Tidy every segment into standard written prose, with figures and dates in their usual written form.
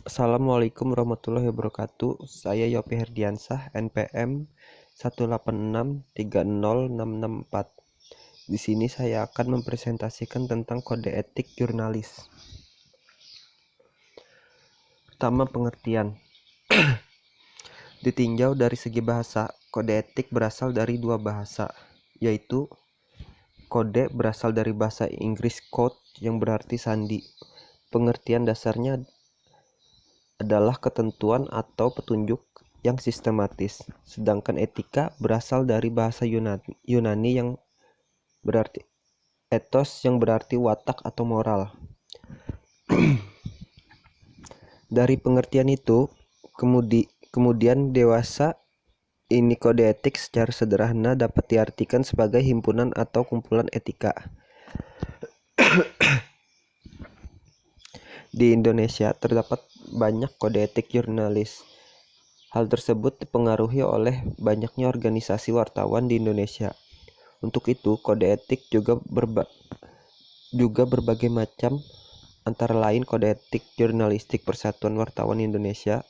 Assalamualaikum warahmatullahi wabarakatuh. Saya Yopi Herdiansah, NPM 186630664. Di sini saya akan mempresentasikan tentang kode etik jurnalis. Pertama, pengertian. Ditinjau dari segi bahasa, kode etik berasal dari dua bahasa, yaitu kode berasal dari bahasa Inggris code yang berarti sandi. Pengertian dasarnya adalah ketentuan atau petunjuk yang sistematis, sedangkan etika berasal dari bahasa Yunani yang berarti ethos yang berarti watak atau moral. Dari pengertian itu, kemudian dewasa ini kode etik secara sederhana dapat diartikan sebagai himpunan atau kumpulan etika. Di Indonesia terdapat banyak kode etik jurnalis. Hal tersebut dipengaruhi oleh banyaknya organisasi wartawan di Indonesia. Untuk itu, kode etik juga berbagai macam, antara lain Kode Etik Jurnalistik Persatuan Wartawan Indonesia,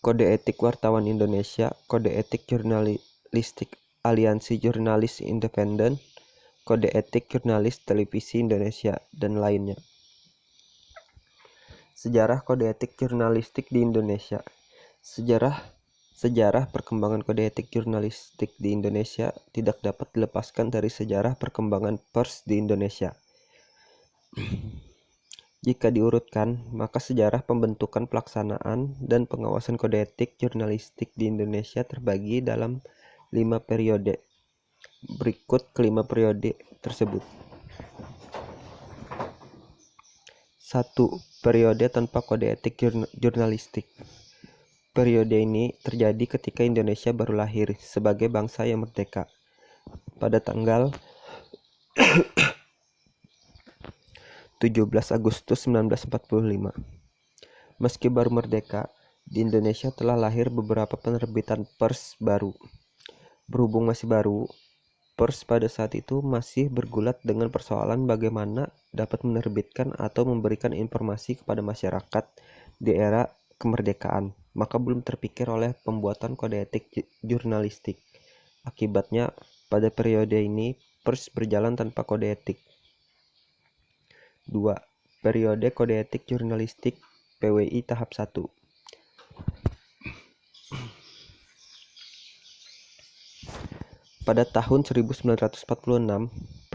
Kode Etik Wartawan Indonesia, Kode Etik Jurnalistik Aliansi Jurnalis Independen, Kode Etik Jurnalis Televisi Indonesia, dan lainnya. Sejarah Kode Etik Jurnalistik di Indonesia. Sejarah perkembangan kode etik jurnalistik di Indonesia tidak dapat dilepaskan dari sejarah perkembangan pers di Indonesia. Jika diurutkan, maka sejarah pembentukan, pelaksanaan, dan pengawasan kode etik jurnalistik di Indonesia terbagi dalam 5 periode. Berikut kelima periode tersebut. 1. Periode tanpa kode etik jurnalistik. Periode ini terjadi ketika Indonesia baru lahir sebagai bangsa yang merdeka pada tanggal 17 Agustus 1945. Meski baru merdeka, di Indonesia telah lahir beberapa penerbitan pers baru. Berhubung masih baru, pers pada saat itu masih bergulat dengan persoalan bagaimana dapat menerbitkan atau memberikan informasi kepada masyarakat di era kemerdekaan, maka belum terpikir oleh pembuatan kode etik jurnalistik. Akibatnya, pada periode ini, pers berjalan tanpa kode etik. 2. Periode Kode Etik Jurnalistik PWI tahap 1. Pada tahun 1946,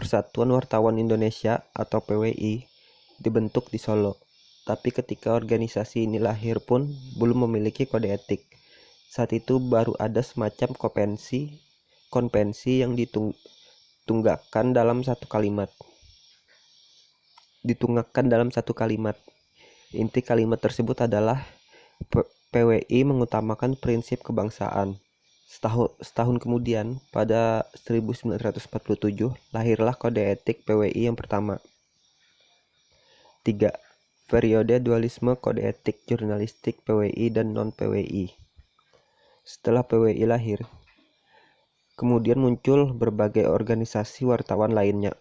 Persatuan Wartawan Indonesia atau PWI dibentuk di Solo. Tapi ketika organisasi ini lahir pun belum memiliki kode etik. Saat itu baru ada semacam konvensi yang ditunggakan dalam satu kalimat. Inti kalimat tersebut adalah PWI mengutamakan prinsip kebangsaan. Setahun kemudian, pada 1947, lahirlah kode etik PWI yang pertama. 3. Periode dualisme kode etik jurnalistik PWI dan non-PWI. Setelah PWI lahir, kemudian muncul berbagai organisasi wartawan lainnya.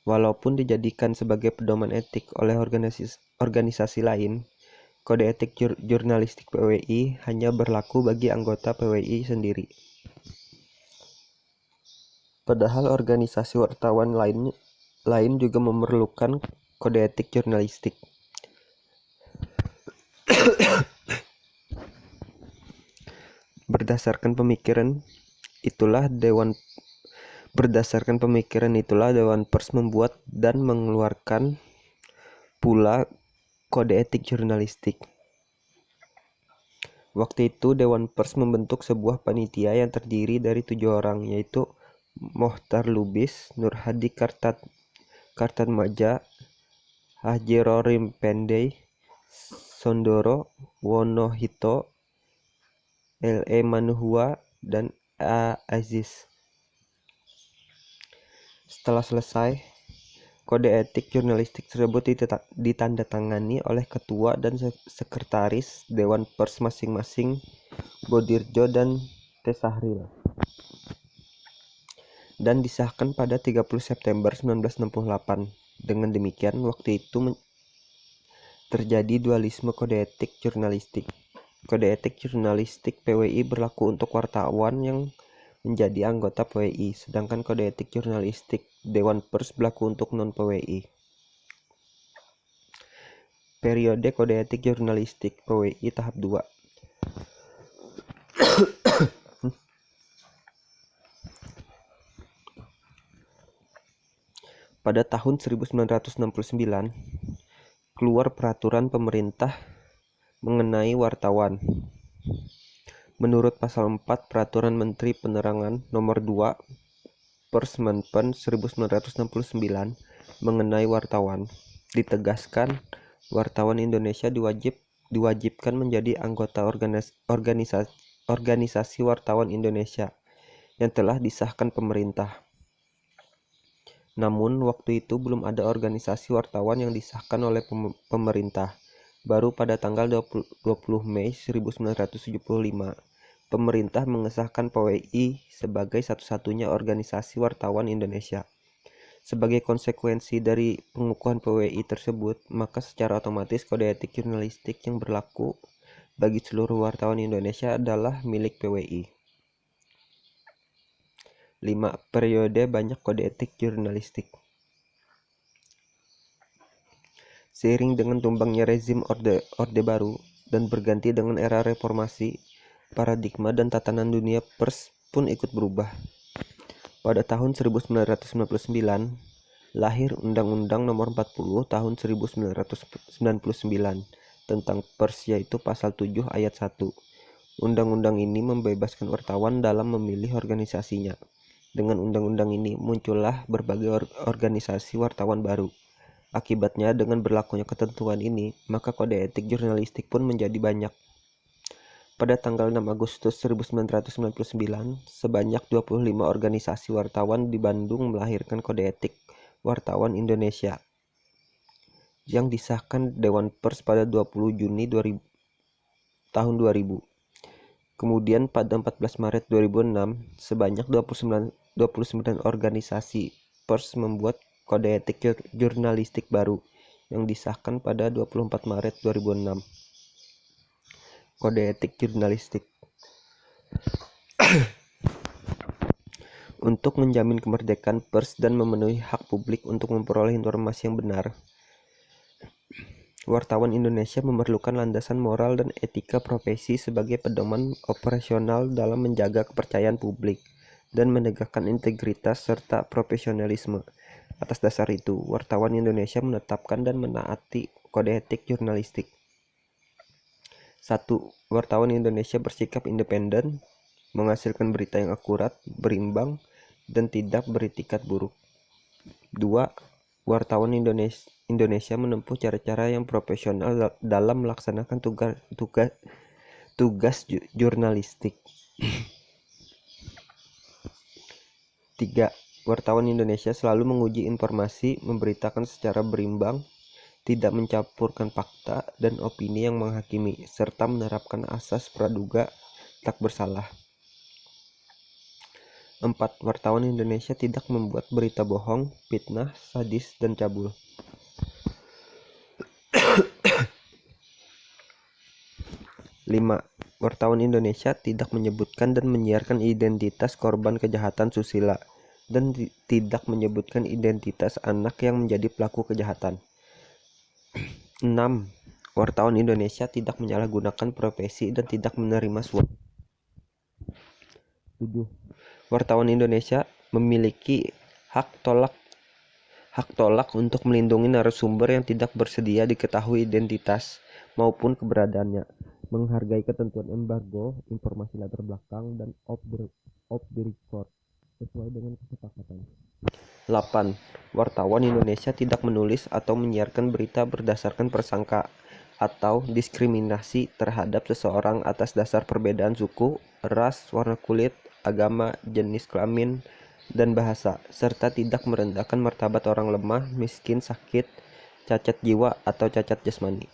Walaupun dijadikan sebagai pedoman etik oleh organisasi lain, kode etik jurnalistik PWI hanya berlaku bagi anggota PWI sendiri. Padahal organisasi wartawan lain juga memerlukan kode etik jurnalistik. Berdasarkan pemikiran itulah Dewan Pers membuat dan mengeluarkan pula kode etik jurnalistik. Waktu itu Dewan Pers membentuk sebuah panitia yang terdiri dari 7 orang, yaitu Mohtar Lubis, Nur Hadi Kartanmaja, Haji Rorim Pendey, Sondoro Wonohito, L.E. Manuhua, dan A. Aziz. Setelah selesai, kode etik jurnalistik tersebut ditandatangani oleh ketua dan sekretaris Dewan Pers masing-masing, Bodirjo dan Tesahril, dan disahkan pada 30 September 1968. Dengan demikian, waktu itu Terjadi dualisme kode etik jurnalistik. Kode etik jurnalistik PWI berlaku untuk wartawan yang menjadi anggota PWI, sedangkan kode etik jurnalistik Dewan Pers berlaku untuk non-PWI. Periode kode etik jurnalistik PWI tahap 2. Pada tahun 1969, keluar peraturan pemerintah mengenai wartawan. Menurut pasal 4 Peraturan Menteri Penerangan Nomor 2 Pers Menpen 1969 mengenai wartawan, ditegaskan wartawan Indonesia diwajibkan menjadi anggota organisasi wartawan Indonesia yang telah disahkan pemerintah. Namun, waktu itu belum ada organisasi wartawan yang disahkan oleh pemerintah. Baru pada tanggal 20 Mei 1975, pemerintah mengesahkan PWI sebagai satu-satunya organisasi wartawan Indonesia. Sebagai konsekuensi dari pengukuhan PWI tersebut, maka secara otomatis kode etik jurnalistik yang berlaku bagi seluruh wartawan Indonesia adalah milik PWI. 5. Periode banyak kode etik jurnalistik. Seiring dengan tumbangnya rezim Orde Baru dan berganti dengan era reformasi, paradigma dan tatanan dunia pers pun ikut berubah. Pada tahun 1999, lahir Undang-Undang Nomor 40 Tahun 1999 tentang pers, yaitu Pasal 7 Ayat 1. Undang-undang ini membebaskan wartawan dalam memilih organisasinya. Dengan undang-undang ini muncullah berbagai organisasi wartawan baru. Akibatnya, dengan berlakunya ketentuan ini, maka kode etik jurnalistik pun menjadi banyak. Pada tanggal 6 Agustus 1999, sebanyak 25 organisasi wartawan di Bandung melahirkan kode etik wartawan Indonesia yang disahkan Dewan Pers pada 20 Juni tahun 2000. Kemudian pada 14 Maret 2006, sebanyak 29 organisasi pers membuat kode etik jurnalistik baru yang disahkan pada 24 Maret 2006. Kode etik jurnalistik. Untuk menjamin kemerdekaan pers dan memenuhi hak publik untuk memperoleh informasi yang benar, wartawan Indonesia memerlukan landasan moral dan etika profesi sebagai pedoman operasional dalam menjaga kepercayaan publik dan menegakkan integritas serta profesionalisme. Atas dasar itu, wartawan Indonesia menetapkan dan menaati kode etik jurnalistik. 1. Wartawan Indonesia bersikap independen, menghasilkan berita yang akurat, berimbang, dan tidak beritikat buruk. 2. Wartawan Indonesia menempuh cara-cara yang profesional dalam melaksanakan tugas jurnalistik. 3. Wartawan Indonesia selalu menguji informasi, memberitakan secara berimbang, tidak mencampurkan fakta dan opini yang menghakimi, serta menerapkan asas praduga tak bersalah. 4. Wartawan Indonesia tidak membuat berita bohong, fitnah, sadis, dan cabul. 5. Wartawan Indonesia tidak menyebutkan dan menyiarkan identitas korban kejahatan susila dan tidak menyebutkan identitas anak yang menjadi pelaku kejahatan. 6. Wartawan Indonesia tidak menyalahgunakan profesi dan tidak menerima suap. 7. Wartawan Indonesia memiliki hak tolak untuk melindungi narasumber yang tidak bersedia diketahui identitas maupun keberadaannya, menghargai ketentuan embargo, informasi latar belakang, dan off the record sesuai dengan kesepakatan. 8. Wartawan Indonesia tidak menulis atau menyiarkan berita berdasarkan prasangka atau diskriminasi terhadap seseorang atas dasar perbedaan suku, ras, warna kulit, agama, jenis kelamin, dan bahasa, serta tidak merendahkan martabat orang lemah, miskin, sakit, cacat jiwa, atau cacat jasmani.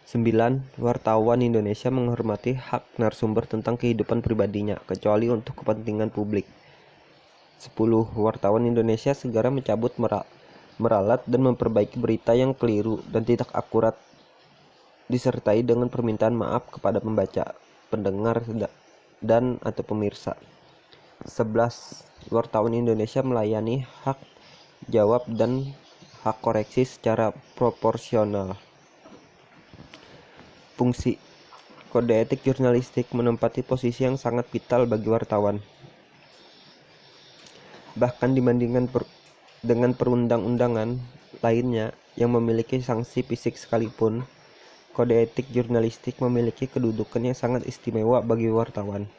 9. Wartawan Indonesia menghormati hak narasumber tentang kehidupan pribadinya, kecuali untuk kepentingan publik. 10. Wartawan Indonesia segera mencabut meralat dan memperbaiki berita yang keliru dan tidak akurat, disertai dengan permintaan maaf kepada pembaca, pendengar, dan atau pemirsa. 11. Wartawan Indonesia melayani hak jawab dan hak koreksi secara proporsional. Fungsi kode etik jurnalistik menempati posisi yang sangat vital bagi wartawan. Bahkan dibandingkan dengan perundang-undangan lainnya yang memiliki sanksi fisik sekalipun, kode etik jurnalistik memiliki kedudukan yang sangat istimewa bagi wartawan.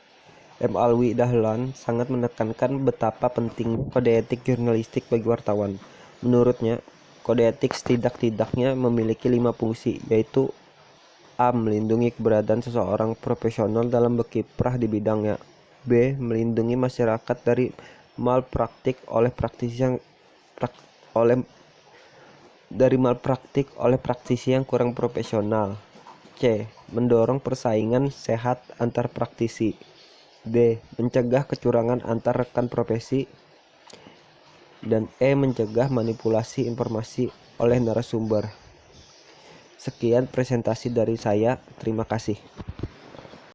M. Alwi Dahlan sangat menekankan betapa penting kode etik jurnalistik bagi wartawan. Menurutnya, kode etik setidak-tidaknya memiliki 5 fungsi, yaitu A. Melindungi keberadaan seseorang profesional dalam berkiprah di bidangnya. B. Melindungi masyarakat dari malpraktik oleh praktisi yang kurang profesional. C. Mendorong persaingan sehat antar praktisi. D. Mencegah kecurangan antar rekan profesi. Dan E. Mencegah manipulasi informasi oleh narasumber. Sekian presentasi dari saya. Terima kasih.